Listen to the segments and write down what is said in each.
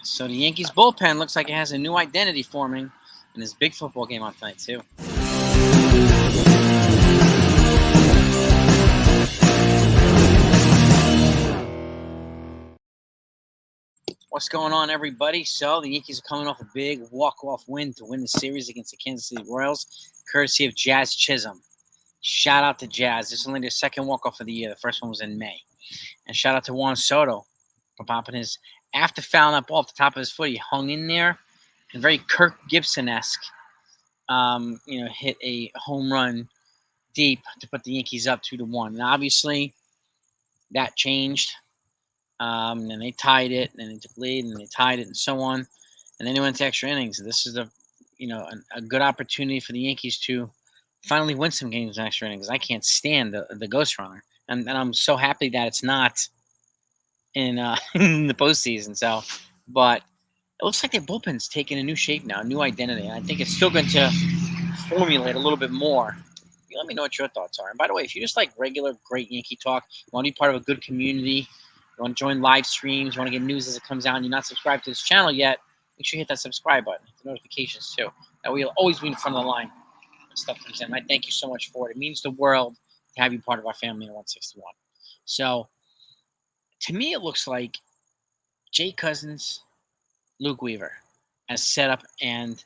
So the Yankees bullpen looks like it has a new identity forming in this big football game on tonight, too. What's going on, everybody? So the Yankees are coming off a big walk-off win to win the series against the Kansas City Royals, courtesy of Jazz Chisholm. Shout out to Jazz. This is only their second walk-off of the year. The first one was in May. And shout out to Juan Soto for popping his, after fouling that ball off the top of his foot, he hung in there and very Kirk Gibson-esque, hit a home run deep to put the Yankees up 2-1. And obviously, that changed. And they tied it, and then they took lead, and they tied it, and so on. And then they went to extra innings. This is a good opportunity for the Yankees to finally win some games in extra innings. I can't stand the ghost runner, and I'm so happy that it's not in in the postseason. So, but it looks like their bullpen's taking a new shape now, a new identity, and I think it's still going to formulate a little bit more. Let me know what your thoughts are. And by the way, if you just like regular great Yankee talk, you want to be part of a good community, you want to join live streams, you want to get news as it comes out, and you're not subscribed to this channel yet, make sure you hit that subscribe button, hit the notifications too. That way you'll always be in front of the line when stuff comes in. I thank you so much for it. It means the world to have you part of our family in 161. So, to me, it looks like Jay Cousins, Luke Weaver as setup and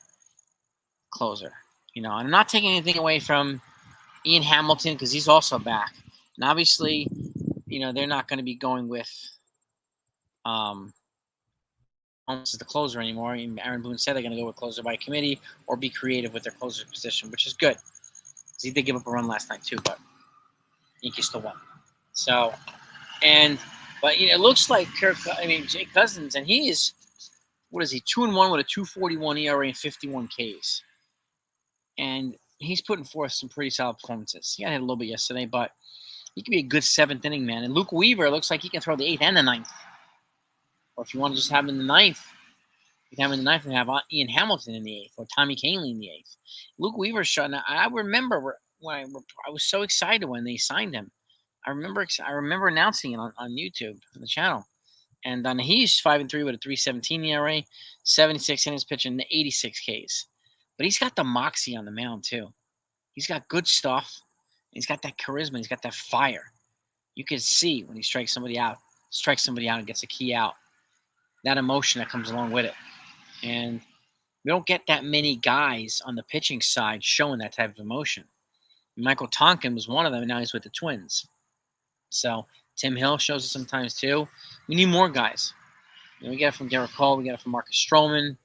closer. And I'm not taking anything away from Ian Hamilton because he's also back. And obviously, they're not going to be going with Holmes as the closer anymore. Aaron Boone said they're going to go with closer by committee or be creative with their closer position, which is good. Because he did give up a run last night too, but Yankees still won. So, but it looks like Jay Cousins, and he is, 2-1 with a 2.41 ERA and 51 Ks. And he's putting forth some pretty solid performances. He got hit a little bit yesterday, but he could be a good seventh inning man. And Luke Weaver looks like he can throw the eighth and the ninth. Or if you want to just have him in the ninth, you can have him in the ninth and have Ian Hamilton in the eighth or Tommy Kahnle in the eighth. Luke Weaver's shot. I remember when I was so excited when they signed him. I remember announcing it on YouTube on the channel. And he's 5-3 with a 3.17 ERA, 76 innings pitching, and 86 Ks. But he's got the moxie on the mound too. He's got good stuff. He's got that charisma. He's got that fire. You can see when he strikes somebody out and gets a key out. That emotion that comes along with it. And we don't get that many guys on the pitching side showing that type of emotion. Michael Tonkin was one of them, and now he's with the Twins. So Tim Hill shows it sometimes too. We need more guys. We get it from Garrett Cole. We get it from Marcus Stroman.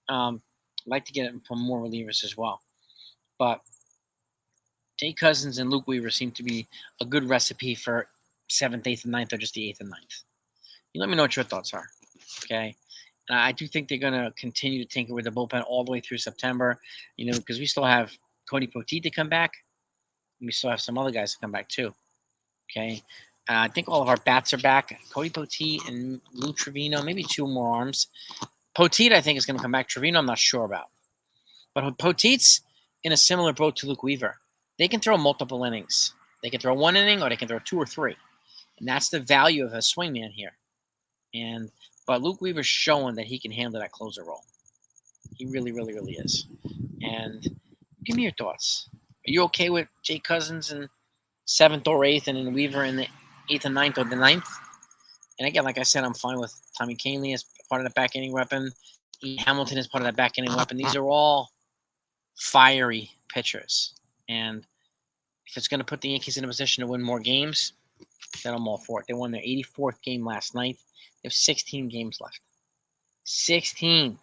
I'd like to get it from more relievers as well. But Jay Cousins and Luke Weaver seem to be a good recipe for 7th, 8th, and 9th, or just the 8th and 9th. You let me know what your thoughts are. Okay? I do think they're going to continue to tinker with the bullpen all the way through September, because we still have Cody Poteet to come back. And we still have some other guys to come back too. Okay? I think all of our bats are back. Cody Poteet and Lou Trevino, maybe 2 more arms. Poteet, I think, is going to come back. Trevino, I'm not sure about. But Poteet's in a similar boat to Luke Weaver. They can throw multiple innings. They can throw 1 inning or they can throw 2 or 3. And that's the value of a swingman here. But Luke Weaver's showing that he can handle that closer role. He really, really, really is. And give me your thoughts. Are you okay with Jay Cousins in 7th or 8th and then Weaver in the 8th and 9th or the 9th? And again, like I said, I'm fine with Tommy Kahnle as part of the back inning weapon. Ian Hamilton is part of that back inning weapon. These are all fiery pitchers. And if it's going to put the Yankees in a position to win more games, then I'm all for it. They won their 84th game last night. They have 16 games left. 16.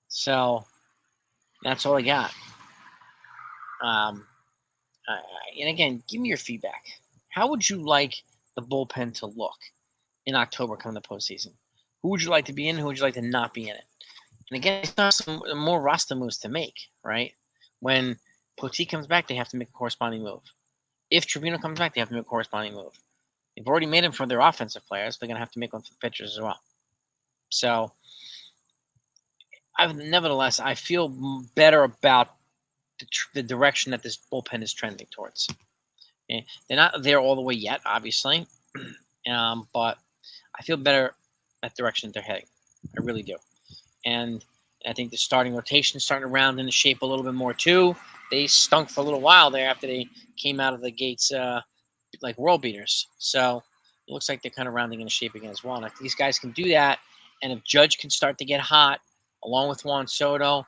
So that's all I got. And again, give me your feedback. How would you like the bullpen to look in October coming the postseason? Who would you like to be in? Who would you like to not be in it? And again, there's some more roster moves to make, right? When Poteet comes back, they have to make a corresponding move. If Trevino comes back, they have to make a corresponding move. They've already made them for their offensive players. They're going to have to make one for the pitchers as well. So, nevertheless, I feel better about the direction that this bullpen is trending towards. Okay? They're not there all the way yet, obviously, but I feel better that direction they're heading. I really do. And I think the starting rotation is starting to round into shape a little bit more too. They stunk for a little while there after they came out of the gates like world beaters. So it looks like they're kind of rounding into shape again as well. And if these guys can do that, and if Judge can start to get hot, along with Juan Soto,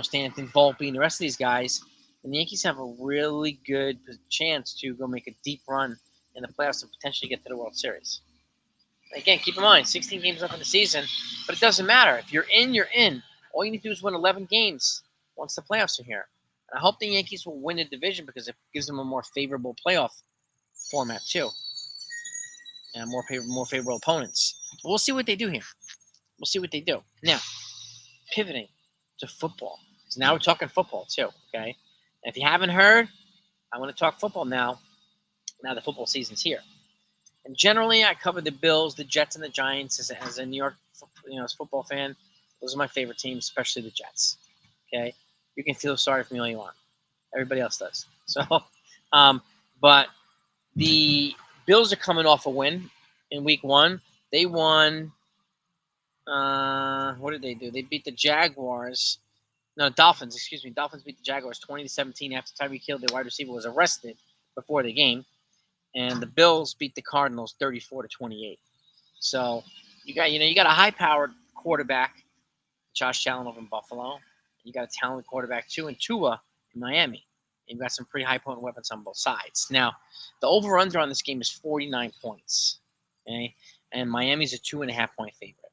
Stanton, Volpe, and the rest of these guys, then the Yankees have a really good chance to go make a deep run in the playoffs and potentially get to the World Series. Again, keep in mind, 16 games left in the season, but it doesn't matter. If you're in, you're in. All you need to do is win 11 games once the playoffs are here. And I hope the Yankees will win the division because it gives them a more favorable playoff format too, and more favorable opponents. But we'll see what they do here. We'll see what they do. Now, pivoting to football. So now we're talking football too, okay? And if you haven't heard, I want to talk football now. Now the football season's here. And generally, I cover the Bills, the Jets, and the Giants as a New York, as a football fan. Those are my favorite teams, especially the Jets. Okay, you can feel sorry for me all you want. Everybody else does. So, but the Bills are coming off a win in Week 1. They won. What did they do? They beat the Jaguars. No, Dolphins. Excuse me. Dolphins beat the Jaguars 20-17 after Tyreek Hill, their wide receiver, was arrested before the game. And the Bills beat the Cardinals 34-28. So you got a high-powered quarterback, Josh Allen over in Buffalo. You got a talented quarterback too in Tua in Miami. And you've got some pretty high-potent weapons on both sides. Now, the over/under on this game is 49 points. Okay, and Miami's a 2.5-point favorite.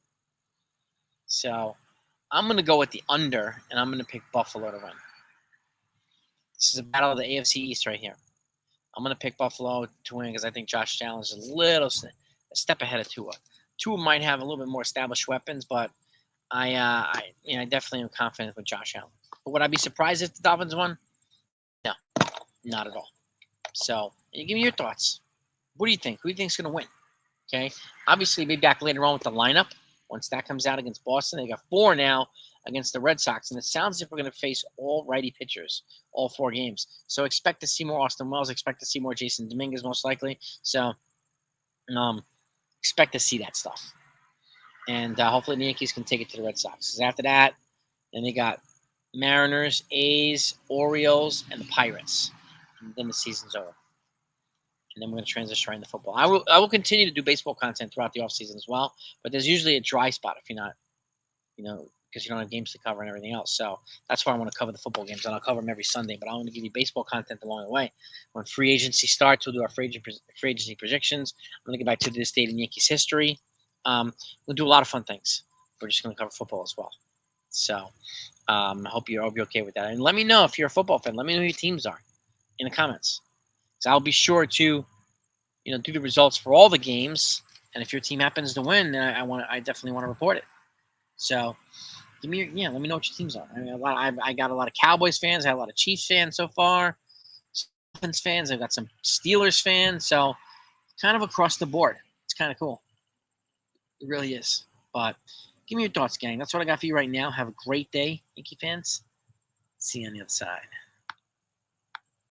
So I'm going to go with the under, and I'm going to pick Buffalo to win. This is a battle of the AFC East right here. I'm going to pick Buffalo to win because I think Josh Allen is a step ahead of Tua. Tua might have a little bit more established weapons, but I definitely am confident with Josh Allen. But would I be surprised if the Dolphins won? No, not at all. So, give me your thoughts. What do you think? Who do you think is going to win? Okay, obviously, be back later on with the lineup once that comes out against Boston. They got 4 now against the Red Sox, and it sounds like we're going to face all righty pitchers all 4 games. So expect to see more Austin Wells, expect to see more Jason Dominguez most likely. So expect to see that stuff. And hopefully the Yankees can take it to the Red Sox. Because after that, then they got Mariners, A's, Orioles, and the Pirates. And then the season's over. And then we're going to transition right into football. I will continue to do baseball content throughout the offseason as well. But there's usually a dry spot if you're not, because you don't have games to cover and everything else. So that's why I want to cover the football games, and I'll cover them every Sunday. But I want to give you baseball content along the way. When free agency starts, we'll do our free agency predictions. I'm going to get back to this date in Yankees history. We'll do a lot of fun things. We're just going to cover football as well. So I hope you're okay with that. And let me know if you're a football fan. Let me know who your teams are in the comments. So I'll be sure to, do the results for all the games. And if your team happens to win, then I definitely want to report it. So let me know what your teams are. I got a lot of Cowboys fans. I have a lot of Chiefs fans so far. Dolphins fans. I've got some Steelers fans. So kind of across the board. It's kind of cool. It really is. But give me your thoughts, gang. That's what I got for you right now. Have a great day, Yankee fans. See you on the other side.